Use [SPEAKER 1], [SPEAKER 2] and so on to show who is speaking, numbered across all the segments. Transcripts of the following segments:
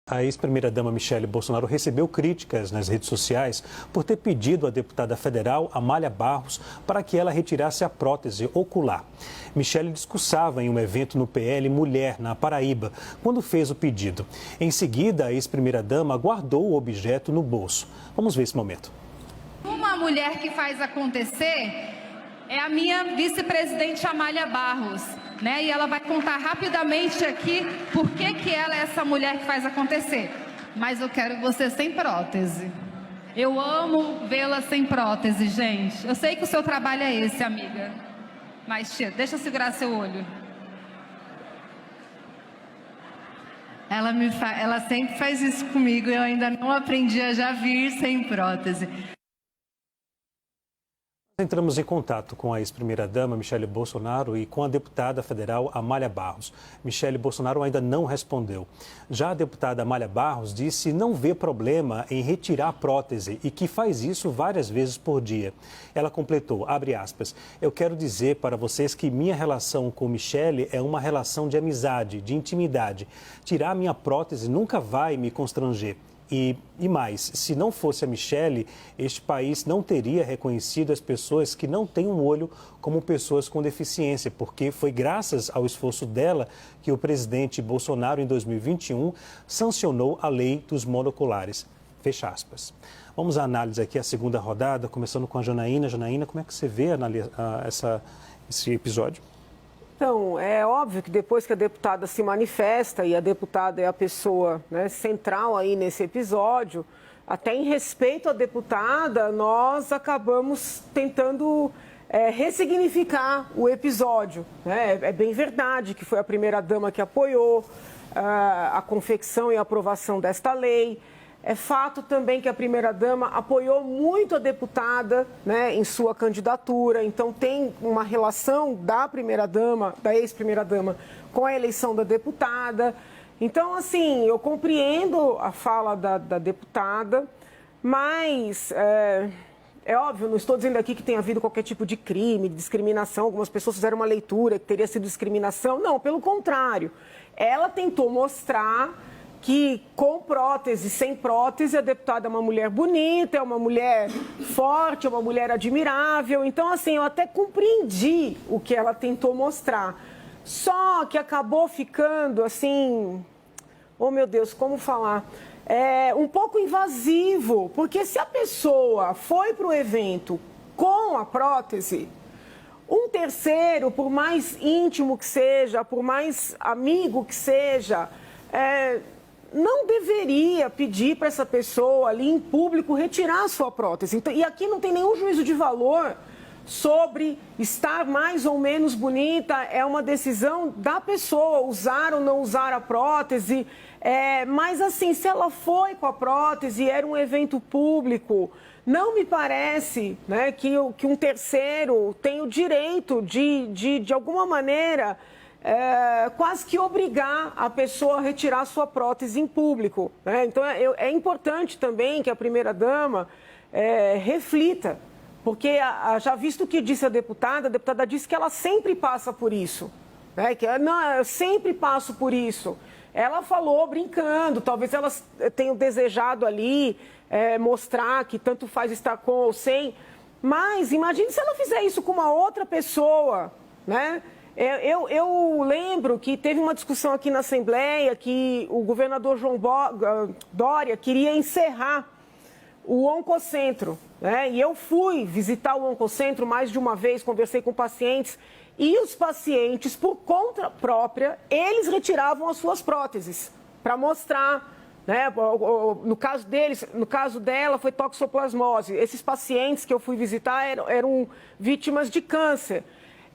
[SPEAKER 1] A ex-primeira-dama Michele Bolsonaro recebeu críticas nas redes sociais por ter pedido à deputada federal Amália Barros para que ela retirasse a prótese ocular. Michele discursava em um evento no PL Mulher, na Paraíba, quando fez o pedido. Em seguida, a ex-primeira-dama guardou o objeto no bolso. Vamos ver esse momento.
[SPEAKER 2] Uma mulher que faz acontecer é a minha vice-presidente Amália Barros, né? E ela vai contar rapidamente aqui por que ela é essa mulher que faz acontecer. Mas eu quero você sem prótese. Eu amo vê-la sem prótese, gente. Eu sei que o seu trabalho é esse, amiga. Mas, tia, deixa eu segurar seu olho.
[SPEAKER 3] Ela sempre faz isso comigo e eu ainda não aprendi a já vir sem prótese.
[SPEAKER 1] Entramos em contato com a ex-primeira-dama Michele Bolsonaro e com a deputada federal Amália Barros. Michele Bolsonaro ainda não respondeu. Já a deputada Amália Barros disse não vê problema em retirar a prótese e que faz isso várias vezes por dia. Ela completou, abre aspas, eu quero dizer para vocês que minha relação com Michele é uma relação de amizade, de intimidade. Tirar minha prótese nunca vai me constranger. E mais, se não fosse a Michele, este país não teria reconhecido as pessoas que não têm um olho como pessoas com deficiência, porque foi graças ao esforço dela que o presidente Bolsonaro, em 2021, sancionou a lei dos monoculares. Fecha aspas. Vamos à análise aqui, a segunda rodada, começando com a Janaína. Janaína, como é que você vê esse episódio?
[SPEAKER 4] Então, é óbvio que depois que a deputada se manifesta, e a deputada é a pessoa, né, central aí nesse episódio, até em respeito à deputada, nós acabamos tentando ressignificar o episódio, né? É bem verdade que foi a primeira-dama que apoiou a confecção e a aprovação desta lei. É fato também que a primeira-dama apoiou muito a deputada, né, em sua candidatura. Então, tem uma relação da primeira-dama, da ex-primeira-dama, com a eleição da deputada. Então, assim, eu compreendo a fala da deputada, mas é óbvio, não estou dizendo aqui que tenha havido qualquer tipo de crime, de discriminação. Algumas pessoas fizeram uma leitura que teria sido discriminação. Não, pelo contrário. Ela tentou mostrar que com prótese, sem prótese, a deputada é uma mulher bonita, é uma mulher forte, é uma mulher admirável. Então, assim, eu até compreendi o que ela tentou mostrar. Só que acabou ficando, assim, oh meu Deus, como falar? Um pouco invasivo, porque se a pessoa foi para o evento com a prótese, um terceiro, por mais íntimo que seja, por mais amigo que seja, não deveria pedir para essa pessoa ali em público retirar a sua prótese. Então, e aqui não tem nenhum juízo de valor sobre estar mais ou menos bonita, é uma decisão da pessoa, usar ou não usar a prótese. Mas assim, se ela foi com a prótese, era um evento público, não me parece, né, que um terceiro tem o direito de alguma maneira, quase que obrigar a pessoa a retirar sua prótese em público, né? Então, é importante também que a primeira-dama reflita, porque já visto o que disse a deputada disse que ela sempre passa por isso, né? Não, eu sempre passo por isso. Ela falou brincando, talvez elas tenham desejado ali mostrar que tanto faz estar com ou sem, mas imagine se ela fizer isso com uma outra pessoa, né? Eu lembro que teve uma discussão aqui na Assembleia que o governador João Dória queria encerrar o Oncocentro, né? E eu fui visitar o Oncocentro mais de uma vez, conversei com pacientes, e os pacientes, por conta própria, eles retiravam as suas próteses para mostrar, né? No caso deles, no caso dela, foi toxoplasmose. Esses pacientes que eu fui visitar eram vítimas de câncer.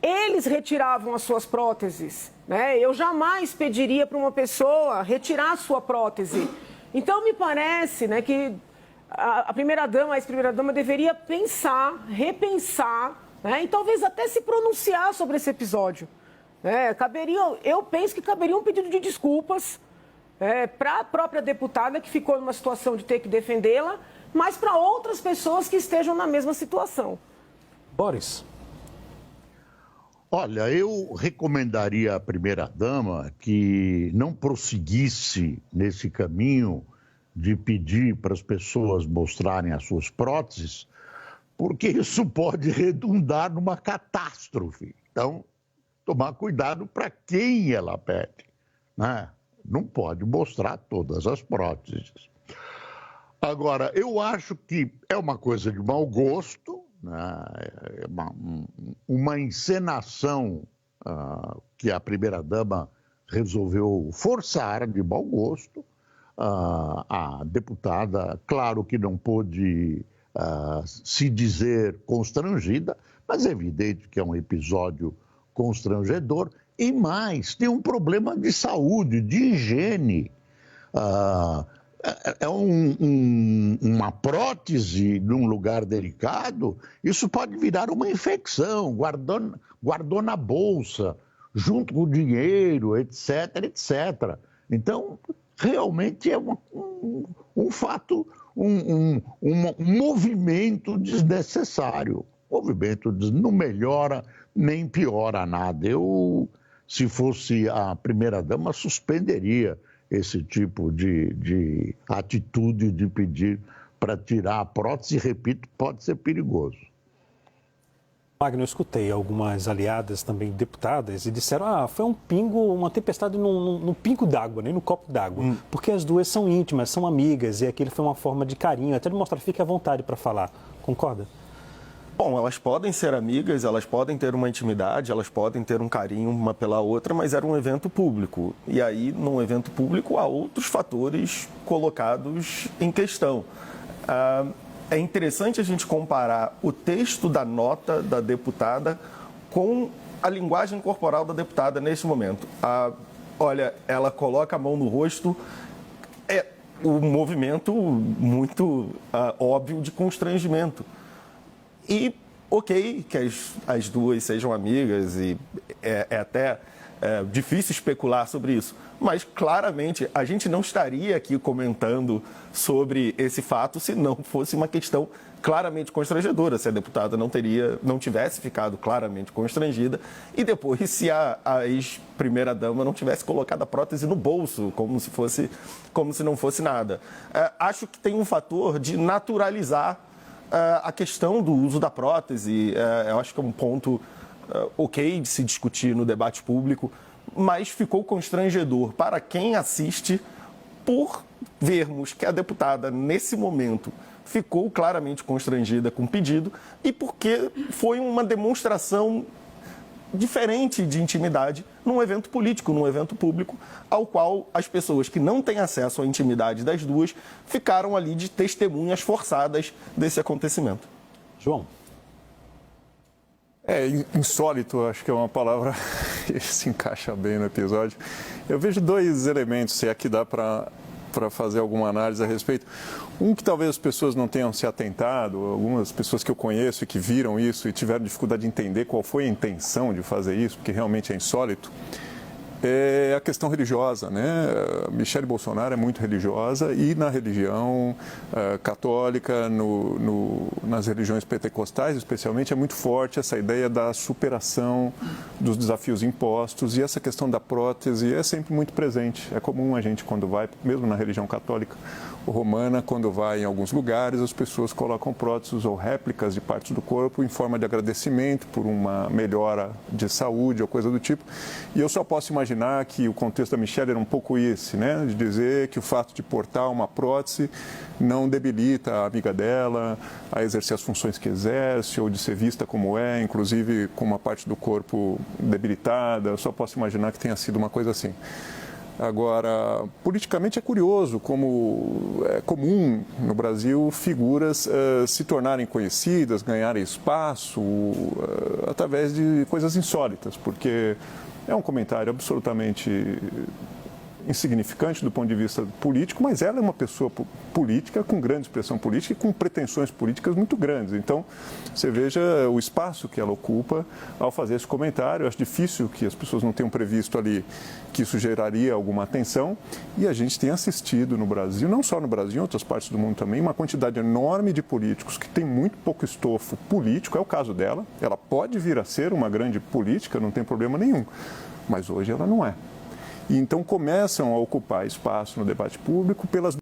[SPEAKER 4] Eles retiravam as suas próteses, né? Eu jamais pediria para uma pessoa retirar a sua prótese. Então, me parece, né, que a primeira-dama, a ex-primeira-dama deveria pensar, repensar, né, e talvez até se pronunciar sobre esse episódio, né? Eu penso que caberia um pedido de desculpas para a própria deputada que ficou numa situação de ter que defendê-la, mas para outras pessoas que estejam na mesma situação.
[SPEAKER 1] Boris.
[SPEAKER 5] Olha, eu recomendaria à primeira-dama que não prosseguisse nesse caminho de pedir para as pessoas mostrarem as suas próteses, porque isso pode redundar numa catástrofe. Então, tomar cuidado para quem ela pede, né? Não pode mostrar todas as próteses. Agora, eu acho que é uma coisa de mau gosto, né? É uma encenação que a primeira-dama resolveu forçar de mau gosto. A deputada, claro que não pôde se dizer constrangida, mas é evidente que é um episódio constrangedor. E mais, tem um problema de saúde, de higiene. Uma prótese num lugar delicado, isso pode virar uma infecção, guardou na bolsa, junto com o dinheiro, etc, etc. Então, realmente é um fato, um movimento desnecessário. Movimento não melhora nem piora nada. Eu, se fosse a primeira-dama, suspenderia esse tipo de atitude de pedir para tirar a prótese, repito, pode ser perigoso.
[SPEAKER 1] Magno, eu escutei algumas aliadas, também deputadas, e disseram, foi um pingo, uma tempestade num pingo d'água, nem no copo d'água, porque as duas são íntimas, são amigas, e aquilo foi uma forma de carinho, até de mostrar, fique à vontade para falar. Concorda?
[SPEAKER 6] Bom, elas podem ser amigas, elas podem ter uma intimidade, elas podem ter um carinho uma pela outra, mas era um evento público. E aí, num evento público, há outros fatores colocados em questão. É interessante a gente comparar o texto da nota da deputada com a linguagem corporal da deputada nesse momento. Olha, ela coloca a mão no rosto, é um movimento muito óbvio de constrangimento. E, ok, que as duas sejam amigas e é até difícil especular sobre isso, mas claramente a gente não estaria aqui comentando sobre esse fato se não fosse uma questão claramente constrangedora, se a deputada não tivesse ficado claramente constrangida e depois se a ex-primeira-dama não tivesse colocado a prótese no bolso, como se não fosse nada. Acho que tem um fator de naturalizar a questão do uso da prótese. Eu acho que é um ponto ok de se discutir no debate público, mas ficou constrangedor para quem assiste por vermos que a deputada, nesse momento, ficou claramente constrangida com o pedido e porque foi uma demonstração diferente de intimidade num evento político, num evento público, ao qual as pessoas que não têm acesso à intimidade das duas ficaram ali de testemunhas forçadas desse acontecimento.
[SPEAKER 1] João.
[SPEAKER 7] Insólito, acho que é uma palavra que se encaixa bem no episódio. Eu vejo dois elementos, se é que dá para fazer alguma análise a respeito. Um que talvez as pessoas não tenham se atentado, algumas pessoas que eu conheço e que viram isso e tiveram dificuldade de entender qual foi a intenção de fazer isso, porque realmente é insólito, é a questão religiosa, né? Michele Bolsonaro é muito religiosa e na religião católica, nas religiões pentecostais especialmente, é muito forte essa ideia da superação dos desafios impostos e essa questão da prótese é sempre muito presente. É comum a gente quando vai, mesmo na religião católica ou romana, quando vai em alguns lugares, as pessoas colocam próteses ou réplicas de partes do corpo em forma de agradecimento por uma melhora de saúde ou coisa do tipo. E eu só posso imaginar que o contexto da Michele era um pouco esse, né? De dizer que o fato de portar uma prótese não debilita a amiga dela a exercer as funções que exerce ou de ser vista como inclusive com uma parte do corpo debilitada. Eu só posso imaginar que tenha sido uma coisa assim. Agora, politicamente é curioso como é comum no Brasil figuras se tornarem conhecidas, ganharem espaço através de coisas insólitas, porque é um comentário absolutamente insignificante do ponto de vista político, mas ela é uma pessoa política, com grande expressão política e com pretensões políticas muito grandes. Então, você veja o espaço que ela ocupa ao fazer esse comentário. Eu acho difícil que as pessoas não tenham previsto ali que isso geraria alguma atenção. E a gente tem assistido no Brasil, não só no Brasil, em outras partes do mundo também, uma quantidade enorme de políticos que tem muito pouco estofo político. É o caso dela. Ela pode vir a ser uma grande política, não tem problema nenhum. Mas hoje ela não é. E então começam a ocupar espaço no debate público pelas